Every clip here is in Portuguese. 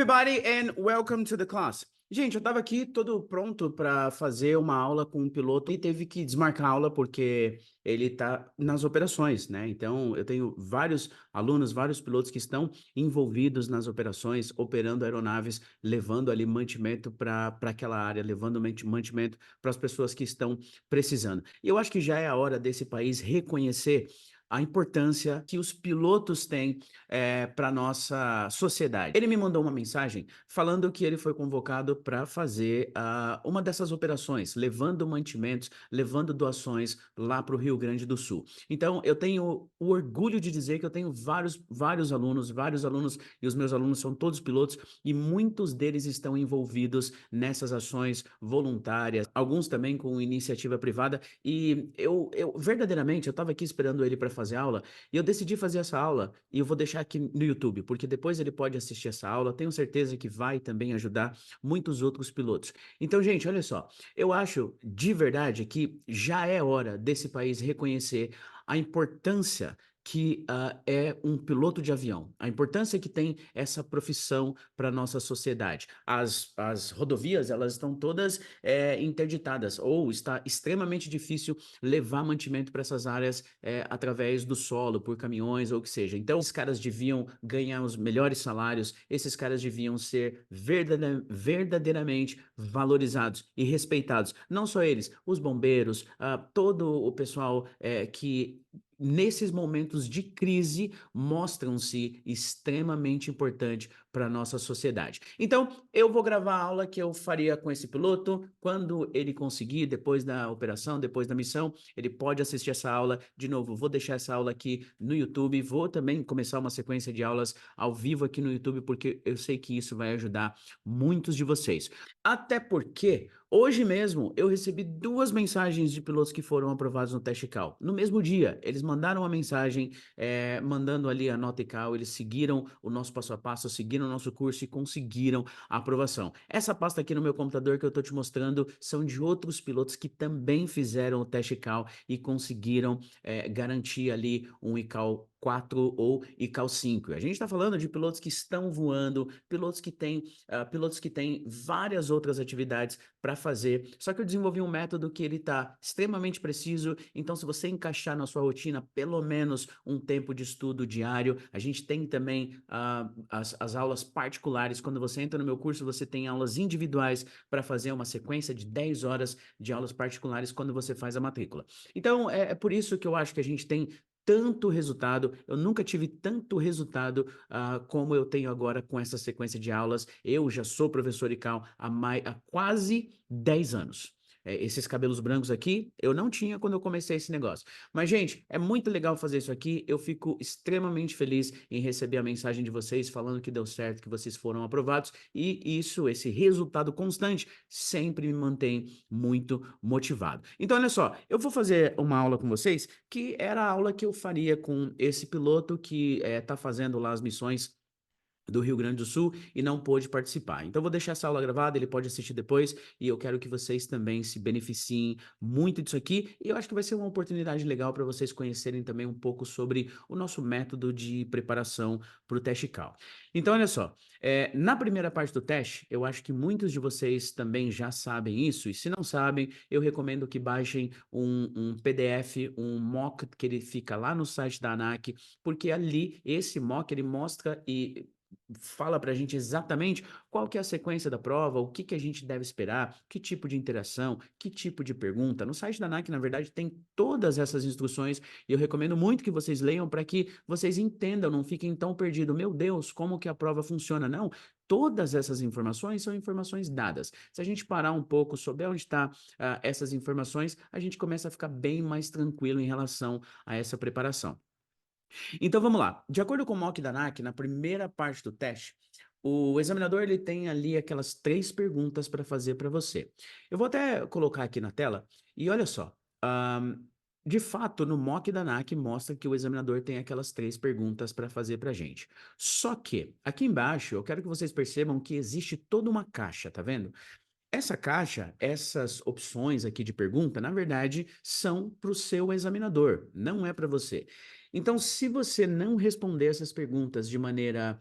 everybody, and welcome to the class. Gente, eu estava aqui todo pronto para fazer uma aula com um piloto e teve que desmarcar a aula porque ele está nas operações, né? Então, eu tenho vários alunos, vários pilotos que estão envolvidos nas operações, operando aeronaves, levando ali mantimento para aquela área, levando mantimento para as pessoas que estão precisando. E eu acho que já é a hora desse país reconhecer a importância que os pilotos têm para a nossa sociedade. Ele me mandou uma mensagem falando que ele foi convocado para fazer uma dessas operações, levando mantimentos, levando doações lá para o Rio Grande do Sul. Então, eu tenho o orgulho de dizer que eu tenho vários alunos, e os meus alunos são todos pilotos, e muitos deles estão envolvidos nessas ações voluntárias, alguns também com iniciativa privada, e eu verdadeiramente, eu estava aqui esperando ele para fazer aula, e eu decidi fazer essa aula, e eu vou deixar aqui no YouTube, porque depois ele pode assistir essa aula, tenho certeza que vai também ajudar muitos outros pilotos. Então, gente, olha só, eu acho de verdade que já é hora desse país reconhecer a importância que é um piloto de avião, a importância que tem essa profissão para a nossa sociedade. As rodovias, elas estão todas interditadas, ou está extremamente difícil levar mantimento para essas áreas através do solo, por caminhões ou o que seja. Então, esses caras deviam ganhar os melhores salários, esses caras deviam ser verdadeiramente valorizados e respeitados. Não só eles, os bombeiros, todo o pessoal que nesses momentos de crise mostram-se extremamente importante para a nossa sociedade. Então, eu vou gravar a aula que eu faria com esse piloto, quando ele conseguir, depois da operação, depois da missão, ele pode assistir essa aula. De novo, vou deixar essa aula aqui no YouTube, vou também começar uma sequência de aulas ao vivo aqui no YouTube, porque eu sei que isso vai ajudar muitos de vocês. Até porque hoje mesmo eu recebi 2 mensagens de pilotos que foram aprovados no teste CAL. No mesmo dia, eles mandaram uma mensagem, mandando ali a nota ICAO, eles seguiram o nosso passo a passo, seguiram o nosso curso e conseguiram a aprovação. Essa pasta aqui no meu computador que eu estou te mostrando são de outros pilotos que também fizeram o teste CAL e conseguiram garantir ali um ICAO 4 ou ICAO 5. A gente está falando de pilotos que estão voando, pilotos que têm várias outras atividades para fazer, só que eu desenvolvi um método que ele está extremamente preciso, então se você encaixar na sua rotina pelo menos um tempo de estudo diário, a gente tem também as aulas particulares. Quando você entra no meu curso, você tem aulas individuais para fazer uma sequência de 10 horas de aulas particulares quando você faz a matrícula. Então, é por isso que eu acho que a gente tem tanto resultado, eu nunca tive tanto resultado como eu tenho agora com essa sequência de aulas. Eu já sou professor ICAO há quase 10 anos. Esses cabelos brancos aqui, eu não tinha quando eu comecei esse negócio. Mas, gente, é muito legal fazer isso aqui. Eu fico extremamente feliz em receber a mensagem de vocês falando que deu certo, que vocês foram aprovados. E isso, esse resultado constante, sempre me mantém muito motivado. Então, olha só, eu vou fazer uma aula com vocês que era a aula que eu faria com esse piloto que está fazendo lá as missões do Rio Grande do Sul e não pôde participar. Então, vou deixar essa aula gravada, ele pode assistir depois, e eu quero que vocês também se beneficiem muito disso aqui, e eu acho que vai ser uma oportunidade legal para vocês conhecerem também um pouco sobre o nosso método de preparação para o teste CAL. Então, olha só, na primeira parte do teste, eu acho que muitos de vocês também já sabem isso, e se não sabem, eu recomendo que baixem um PDF, um mock que ele fica lá no site da ANAC, porque ali, esse mock, ele mostra e fala para a gente exatamente qual que é a sequência da prova, o que que a gente deve esperar, que tipo de interação, que tipo de pergunta. No site da ANAC, na verdade, tem todas essas instruções e eu recomendo muito que vocês leiam para que vocês entendam, não fiquem tão perdidos. Meu Deus, como que a prova funciona? Não, todas essas informações são informações dadas. Se a gente parar um pouco, souber onde estão essas informações, a gente começa a ficar bem mais tranquilo em relação a essa preparação. Então vamos lá. De acordo com o mock da ANAC, na primeira parte do teste, o examinador ele tem ali aquelas 3 perguntas para fazer para você. Eu vou até colocar aqui na tela e olha só. De fato, no mock da ANAC mostra que o examinador tem aquelas 3 perguntas para fazer para a gente. Só que aqui embaixo eu quero que vocês percebam que existe toda uma caixa, tá vendo? Essa caixa, essas opções aqui de pergunta, na verdade, são para o seu examinador, não é para você. Então, se você não responder essas perguntas de maneira,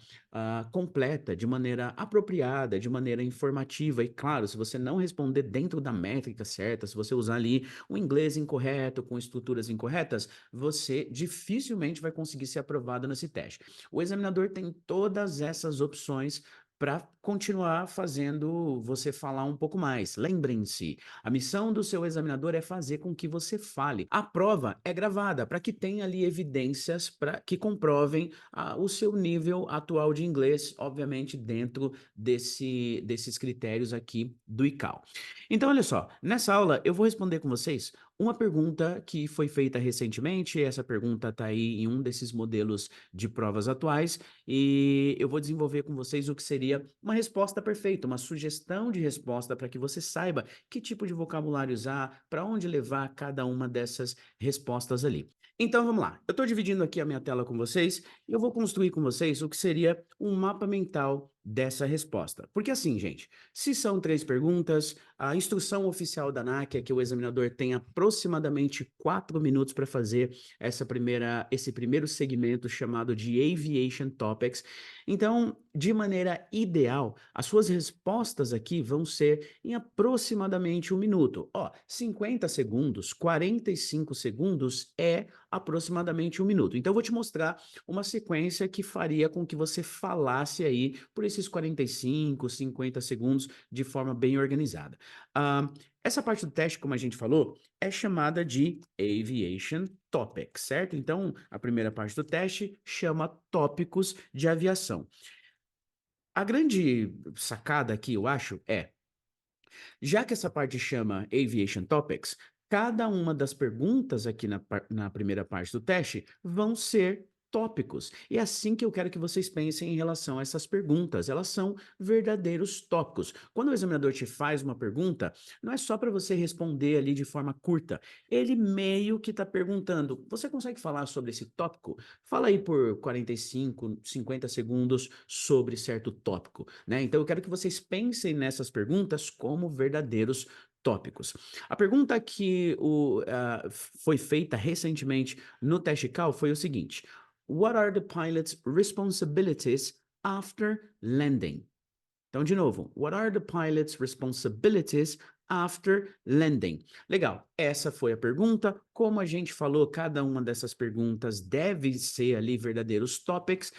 completa, de maneira apropriada, de maneira informativa e, claro, se você não responder dentro da métrica certa, se você usar ali um inglês incorreto, com estruturas incorretas, você dificilmente vai conseguir ser aprovado nesse teste. O examinador tem todas essas opções para continuar fazendo você falar um pouco mais. Lembrem-se, a missão do seu examinador é fazer com que você fale. A prova é gravada para que tenha ali evidências para que comprovem o seu nível atual de inglês, obviamente dentro desses critérios aqui do ICAO. Então, olha só, nessa aula eu vou responder com vocês uma pergunta que foi feita recentemente. Essa pergunta está aí em um desses modelos de provas atuais e eu vou desenvolver com vocês o que seria uma resposta perfeita, uma sugestão de resposta para que você saiba que tipo de vocabulário usar, para onde levar cada uma dessas respostas ali. Então vamos lá. Eu estou dividindo aqui a minha tela com vocês e eu vou construir com vocês o que seria um mapa mental dessa resposta. Porque assim, gente, se são 3 perguntas, a instrução oficial da ANAC é que o examinador tem aproximadamente 4 minutos para fazer esse primeiro segmento chamado de Aviation Topics. Então, de maneira ideal, as suas respostas aqui vão ser em aproximadamente 1 minuto. Ó, 50 segundos, 45 segundos é aproximadamente 1 minuto. Então, eu vou te mostrar uma sequência que faria com que você falasse aí por esses 45, 50 segundos de forma bem organizada. Essa parte do teste, como a gente falou, é chamada de Aviation Topics, certo? Então, a primeira parte do teste chama tópicos de aviação. A grande sacada aqui, eu acho, já que essa parte chama Aviation Topics, cada uma das perguntas aqui na primeira parte do teste vão ser tópicos. E é assim que eu quero que vocês pensem em relação a essas perguntas. Elas são verdadeiros tópicos. Quando o examinador te faz uma pergunta, não é só para você responder ali de forma curta. Ele meio que está perguntando: você consegue falar sobre esse tópico? Fala aí por 45, 50 segundos sobre certo tópico, né? Então eu quero que vocês pensem nessas perguntas como verdadeiros tópicos. A pergunta que foi feita recentemente no teste CAL foi o seguinte: What are the pilot's responsibilities after landing? Então, de novo, what are the pilot's responsibilities after landing? Legal, essa foi a pergunta. Como a gente falou, cada uma dessas perguntas deve ser ali verdadeiros topics.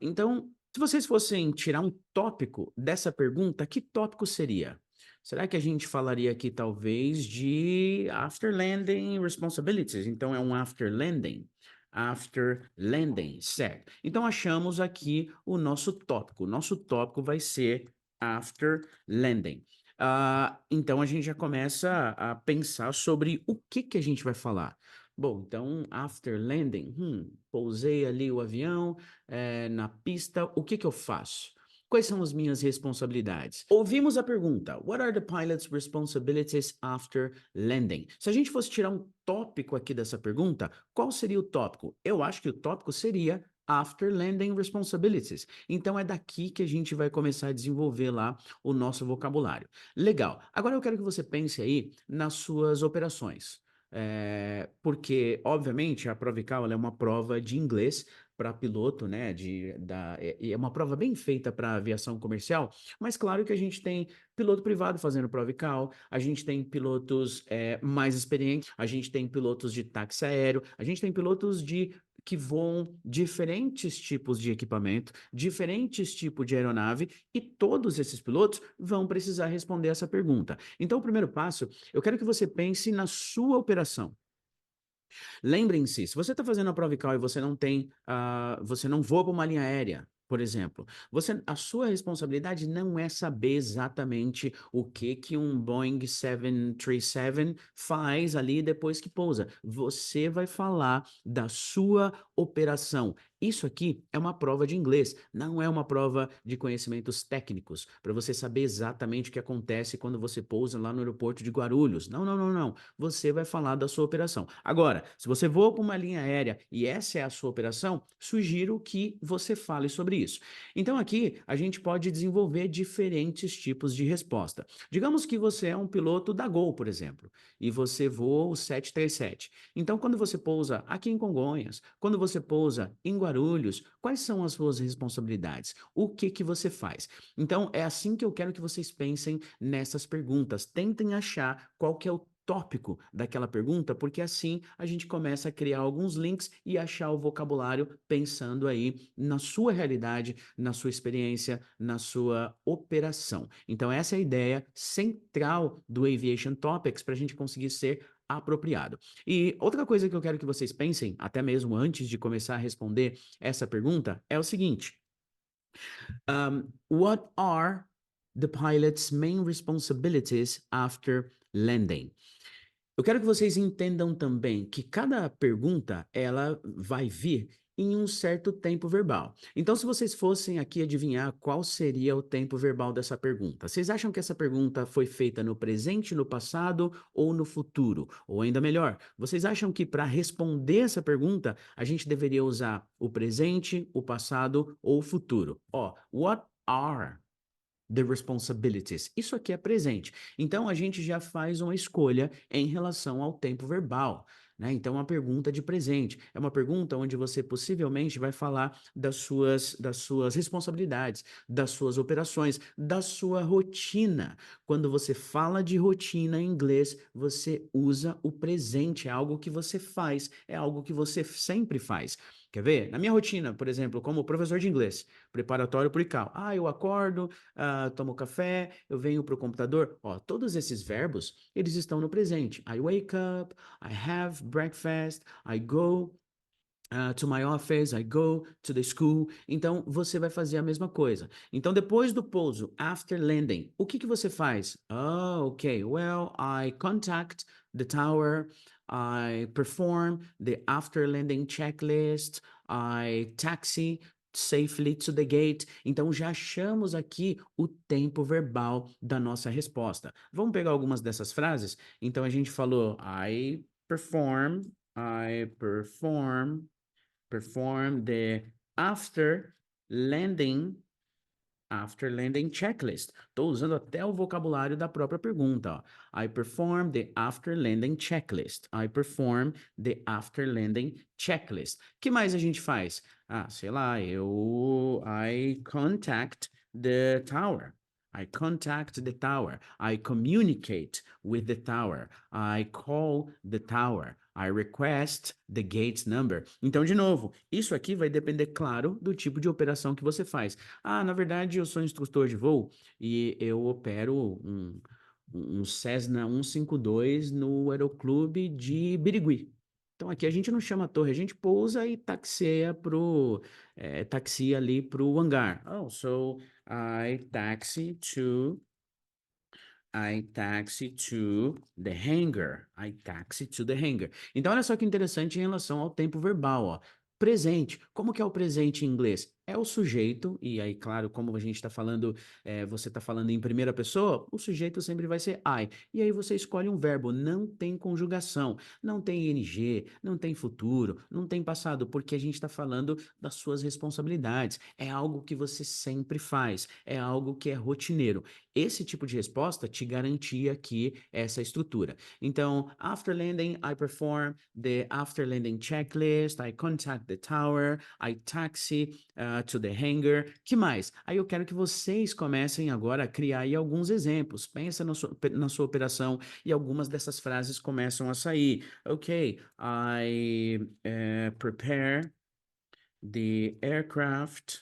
Então, se vocês fossem tirar um tópico dessa pergunta, que tópico seria? Será que a gente falaria aqui talvez de after landing responsibilities? Então, é um after landing. After landing, certo? Então, achamos aqui o nosso tópico. O nosso tópico vai ser after landing. Então, a gente já começa a pensar sobre o que a gente vai falar. Bom, então, after landing, pousei ali o avião, na pista, o que eu faço? Quais são as minhas responsabilidades? Ouvimos a pergunta: What are the pilot's responsibilities after landing? Se a gente fosse tirar um tópico aqui dessa pergunta, qual seria o tópico? Eu acho que o tópico seria After Landing Responsibilities. Então é daqui que a gente vai começar a desenvolver lá o nosso vocabulário. Legal. Agora eu quero que você pense aí nas suas operações. Porque, obviamente, a prova ICAO ela é uma prova de inglês para piloto, né? E é uma prova bem feita para aviação comercial, mas claro que a gente tem piloto privado fazendo prova ICAO, a gente tem pilotos mais experientes, a gente tem pilotos de táxi aéreo, a gente tem pilotos que voam diferentes tipos de equipamento, diferentes tipos de aeronave, e todos esses pilotos vão precisar responder essa pergunta. Então, o primeiro passo, eu quero que você pense na sua operação. Lembrem-se, se você está fazendo a prova ICAO e você não voa para uma linha aérea, por exemplo, a sua responsabilidade não é saber exatamente o que um Boeing 737 faz ali depois que pousa. Você vai falar da sua operação. Isso aqui é uma prova de inglês, não é uma prova de conhecimentos técnicos, para você saber exatamente o que acontece quando você pousa lá no aeroporto de Guarulhos. Não, não, não, não. Você vai falar da sua operação. Agora, se você voa para uma linha aérea e essa é a sua operação, sugiro que você fale sobre isso. Então, aqui, a gente pode desenvolver diferentes tipos de resposta. Digamos que você é um piloto da Gol, por exemplo, e você voa o 737. Então, quando você pousa aqui em Congonhas, quando você pousa em Guarulhos, quais são as suas responsabilidades? O que que você faz? Então, é assim que eu quero que vocês pensem nessas perguntas. Tentem achar qual que é o tópico daquela pergunta, porque assim a gente começa a criar alguns links e achar o vocabulário pensando aí na sua realidade, na sua experiência, na sua operação. Então, essa é a ideia central do Aviation Topics para a gente conseguir ser apropriado. E outra coisa que eu quero que vocês pensem, até mesmo antes de começar a responder essa pergunta, é o seguinte: what are the pilot's main responsibilities after landing? Eu quero que vocês entendam também que cada pergunta, ela vai vir em um certo tempo verbal. Então, se vocês fossem aqui adivinhar qual seria o tempo verbal dessa pergunta, vocês acham que essa pergunta foi feita no presente, no passado ou no futuro? Ou ainda melhor, vocês acham que para responder essa pergunta, a gente deveria usar o presente, o passado ou o futuro? Ó, what are the responsibilities? Isso aqui é presente. Então, a gente já faz uma escolha em relação ao tempo verbal, né? Então, uma pergunta de presente. É uma pergunta onde você possivelmente vai falar das suas responsabilidades, das suas operações, da sua rotina. Quando você fala de rotina em inglês, você usa o presente, é algo que você faz, é algo que você sempre faz. Quer ver? Na minha rotina, por exemplo, como professor de inglês, preparatório para o ICAO. Eu acordo, tomo café, eu venho para o computador. Ó, todos esses verbos, eles estão no presente. I wake up, I have breakfast, I go to my office, I go to the school. Então, você vai fazer a mesma coisa. Então, depois do pouso, after landing, o que que você faz? Okay. Well, I contact the tower, I perform the after landing checklist, I taxi safely to the gate. Então, já achamos aqui o tempo verbal da nossa resposta. Vamos pegar algumas dessas frases? Então, a gente falou, I perform the after landing after landing checklist. Estou usando até o vocabulário da própria pergunta. Ó. I perform the after landing checklist. I perform the after landing checklist. Que mais a gente faz? Sei lá, I contact the tower. I contact the tower. I communicate with the tower. I call the tower. I request the gate number. Então, de novo, isso aqui vai depender, claro, do tipo de operação que você faz. Na verdade, eu sou instrutor de voo e eu opero um Cessna 152 no Aeroclube de Birigui. Então, aqui a gente não chama torre, a gente pousa e taxia ali para o hangar. So I taxi to I taxi to the hangar. I taxi to the hangar. Então, olha só que interessante em relação ao tempo verbal, ó. Presente. Como que é o presente em inglês? É o sujeito, e aí, claro, como a gente está falando, você está falando em primeira pessoa, o sujeito sempre vai ser I. E aí você escolhe um verbo, não tem conjugação, não tem ing, não tem futuro, não tem passado, porque a gente está falando das suas responsabilidades. É algo que você sempre faz, é algo que é rotineiro. Esse tipo de resposta te garantia aqui essa estrutura. Então, after landing, I perform the after landing checklist, I contact the tower, I taxi to the hangar. Que mais? Aí eu quero que vocês comecem agora a criar aí alguns exemplos. Pensa na sua operação e algumas dessas frases começam a sair. Ok, I prepare the aircraft.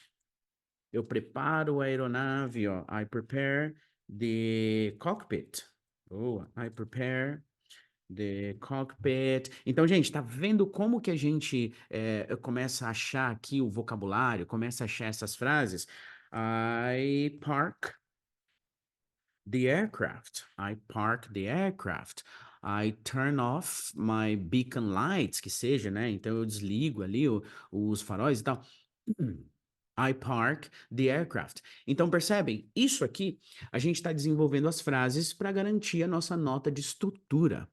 Eu preparo a aeronave, ó. I prepare the cockpit. I prepare the cockpit. Então, gente, tá vendo como que a gente começa a achar aqui o vocabulário, começa a achar essas frases? I park the aircraft. I park the aircraft. I turn off my beacon lights, que seja, né? Então, eu desligo ali os faróis e tal. I park the aircraft. Então, percebem? Isso aqui, a gente está desenvolvendo as frases para garantir a nossa nota de estrutura.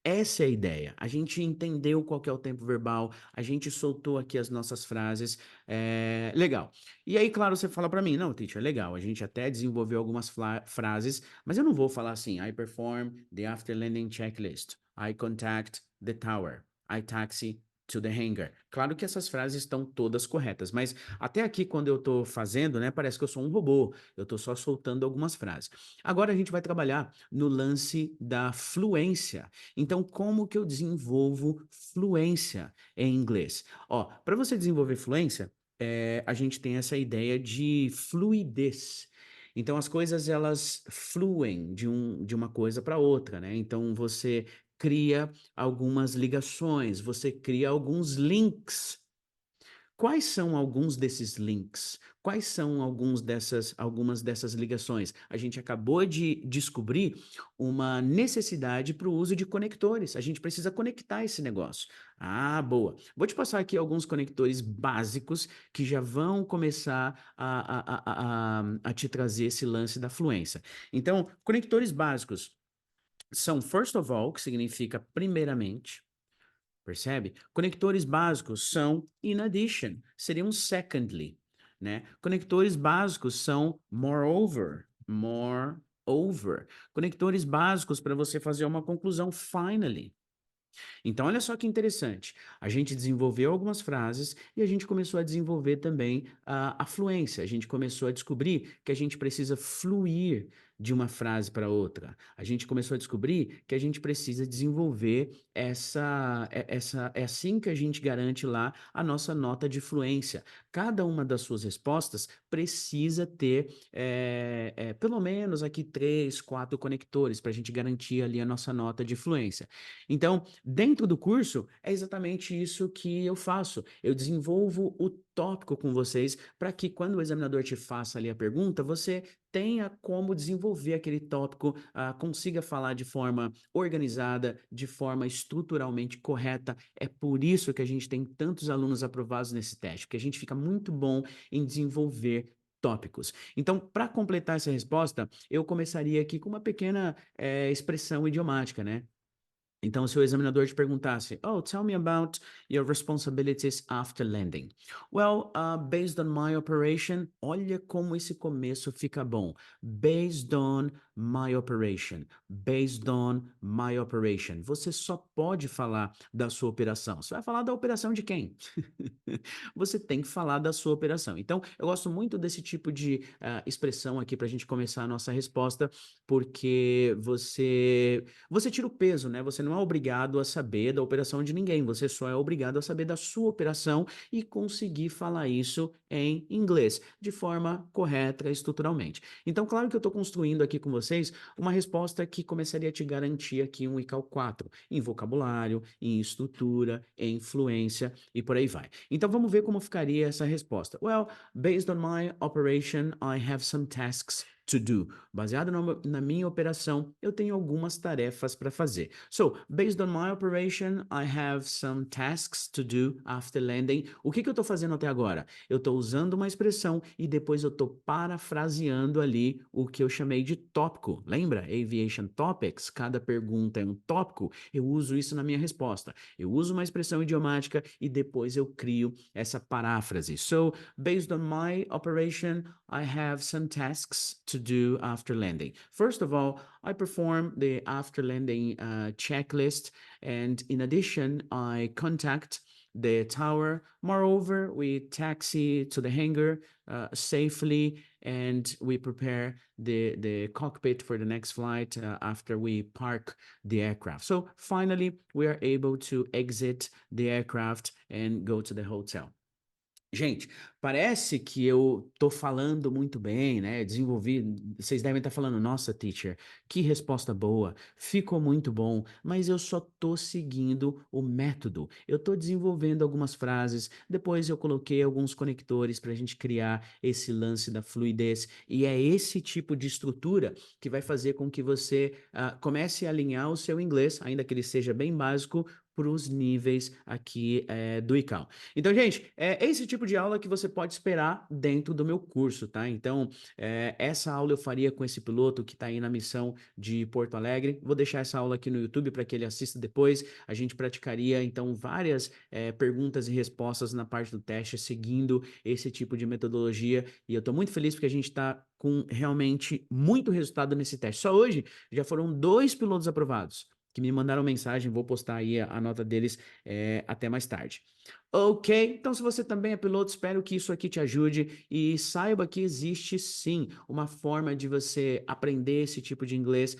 Essa é a ideia. A gente entendeu qual que é o tempo verbal, a gente soltou aqui as nossas frases, legal. E aí, claro, você fala para mim, não, teacher, legal, a gente até desenvolveu algumas frases, mas eu não vou falar assim, I perform the after landing checklist, I contact the tower, I taxi to the hangar. Claro que essas frases estão todas corretas, mas até aqui, quando eu estou fazendo, né, parece que eu sou um robô, eu estou só soltando algumas frases. Agora a gente vai trabalhar no lance da fluência. Então, como que eu desenvolvo fluência em inglês? Ó, para você desenvolver fluência, a gente tem essa ideia de fluidez. Então, as coisas elas fluem de uma coisa para outra, né? Então, você cria algumas ligações, você cria alguns links. Quais são alguns desses links? Quais são algumas dessas ligações? A gente acabou de descobrir uma necessidade para o uso de conectores. A gente precisa conectar esse negócio. Ah, boa. Vou te passar aqui alguns conectores básicos que já vão começar a te trazer esse lance da fluência. Então, conectores básicos são first of all, que significa primeiramente. Percebe? Conectores básicos são in addition, seriam secondly, né? Conectores básicos são moreover, moreover. Conectores básicos para você fazer uma conclusão finally. Então, olha só que interessante. A gente desenvolveu algumas frases e a gente começou a desenvolver também a fluência. A gente começou a descobrir que a gente precisa fluir de uma frase para outra. A gente começou a descobrir que a gente precisa desenvolver é assim que a gente garante lá a nossa nota de fluência. Cada uma das suas respostas precisa ter pelo menos aqui 3, 4 conectores para a gente garantir ali a nossa nota de fluência. Então, dentro do curso, é exatamente isso que eu faço. Eu desenvolvo o tópico com vocês para que quando o examinador te faça ali a pergunta, você tenha como desenvolver aquele tópico, consiga falar de forma organizada, de forma estruturalmente correta. É por isso que a gente tem tantos alunos aprovados nesse teste, porque a gente fica muito bom em desenvolver tópicos. Então, para completar essa resposta, eu começaria aqui com uma pequena expressão idiomática, né? Então, se o examinador te perguntasse, oh, tell me about your responsibilities after landing. Well, based on my operation, olha como esse começo fica bom. Based on my operation. Based on my operation. Você só pode falar da sua operação. Você vai falar da operação de quem? Você tem que falar da sua operação. Então, eu gosto muito desse tipo de expressão aqui para a gente começar a nossa resposta, porque você tira o peso, né? Você não é obrigado a saber da operação de ninguém, você só é obrigado a saber da sua operação e conseguir falar isso em inglês, de forma correta estruturalmente. Então, claro que eu estou construindo aqui com vocês uma resposta que começaria a te garantir aqui um ICAL 4, em vocabulário, em estrutura, em influência e por aí vai. Então, vamos ver como ficaria essa resposta. Well, based on my operation, I have some tasks to do. Baseado na minha operação, eu tenho algumas tarefas para fazer. So, based on my operation, I have some tasks to do after landing. O que eu estou fazendo até agora? Eu estou usando uma expressão e depois eu estou parafraseando ali o que eu chamei de tópico. Lembra? Aviation Topics, cada pergunta é um tópico. Eu uso isso na minha resposta. Eu uso uma expressão idiomática e depois eu crio essa paráfrase. So, based on my operation, I have some tasks to do after landing. First of all, I perform the after landing checklist, and in addition, I contact the tower. Moreover, we taxi to the hangar safely, and we prepare the cockpit for the next flight after we park the aircraft. So finally, we are able to exit the aircraft and go to the hotel. Gente, parece que eu tô falando muito bem, né? Desenvolvi. Vocês devem estar falando, nossa, teacher, que resposta boa, ficou muito bom, mas eu só tô seguindo o método. Eu tô desenvolvendo algumas frases, depois eu coloquei alguns conectores para a gente criar esse lance da fluidez, e é esse tipo de estrutura que vai fazer com que você comece a alinhar o seu inglês, ainda que ele seja bem básico, para os níveis aqui do ICAO. Então, gente, é esse tipo de aula que você pode esperar dentro do meu curso, tá? Então, essa aula eu faria com esse piloto que está aí na missão de Porto Alegre. Vou deixar essa aula aqui no YouTube para que ele assista depois. A gente praticaria, então, várias perguntas e respostas na parte do teste, seguindo esse tipo de metodologia. E eu estou muito feliz porque a gente está com realmente muito resultado nesse teste. Só hoje já foram 2 pilotos aprovados que me mandaram mensagem, vou postar aí a nota deles até mais tarde. Ok, então se você também é piloto, espero que isso aqui te ajude e saiba que existe sim uma forma de você aprender esse tipo de inglês,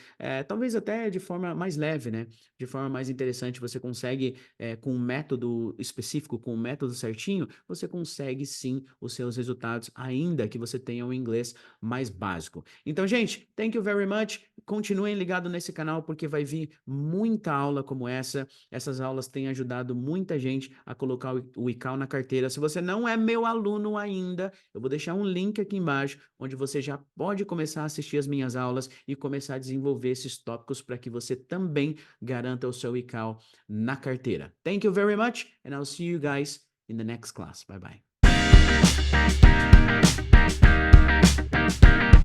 talvez até de forma mais leve, né? De forma mais interessante, você consegue, com um método específico, com um método certinho, você consegue sim os seus resultados, ainda que você tenha um inglês mais básico. Então, gente, thank you very much. Continuem ligados nesse canal porque vai vir muita aula como essa. Essas aulas têm ajudado muita gente a colocar o ICAO na carteira. Se você não é meu aluno ainda, eu vou deixar um link aqui embaixo, onde você já pode começar a assistir as minhas aulas e começar a desenvolver esses tópicos para que você também garanta o seu ICAO na carteira. Thank you very much, and I'll see you guys in the next class. Bye bye.